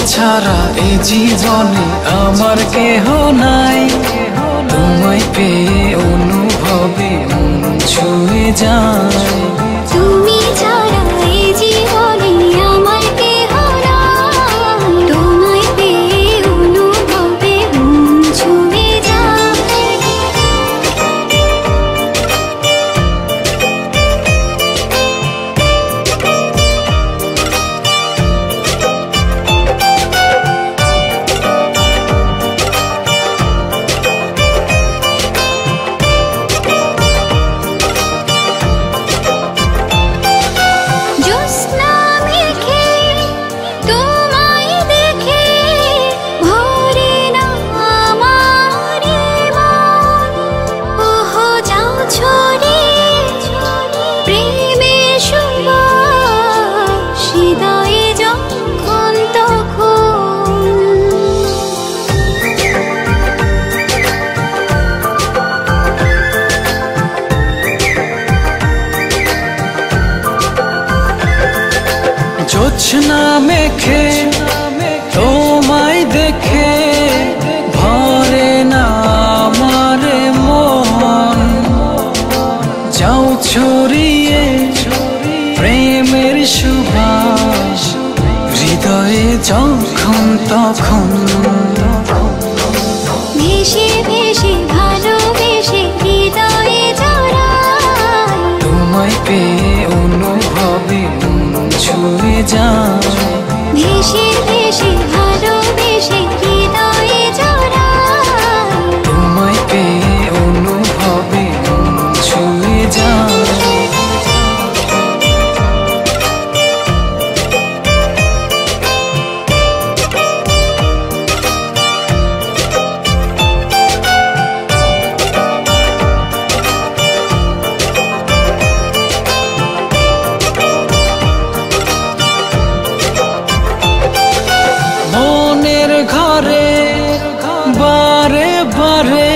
ছাড়া এই জীবনে আমার কেহ নাই। তোমায় পেয়ে অনুভবে মন ছুঁয়ে যায়। তুমি ছাড়া এই জীবনে আমার কেহ নাই। তোমায় পেয়ে অনুভবে মন ছুঁয়ে যায়। জোছনা মেখে তোমায় দেখে ভরে না আমার মন। যাও ছড়িয়ে প্রেমের সুবাস হৃদয়ে যখন তখন। ভেসে ভেসে ভালোবেসে হৃদয়ে জড়াই। তোমায় পেয়ে অনুভবে মন ছুঁয়ে যায়। ভেসে ভেসে ভালোবেসে হৃদয়ে জড়াই। তোমায় পেয়ে অনুভবে মন ছুঁয়ে যায়। ঘরে বারে বারে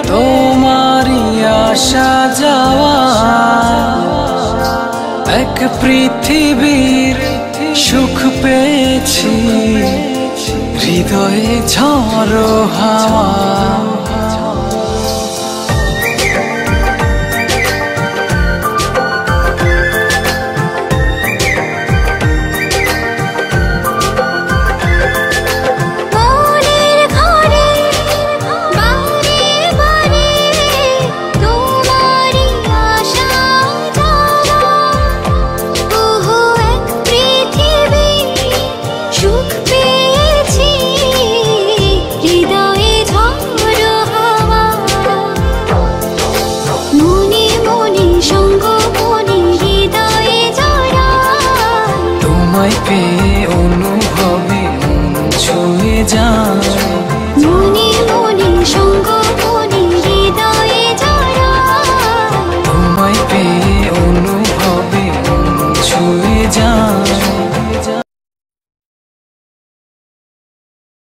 তোমারই আসা যাওয়া। এক পৃথিবীর সুখ পেয়েছি হৃদয়ে ঝড়ো হাওয়া। তোমায় পেয়ে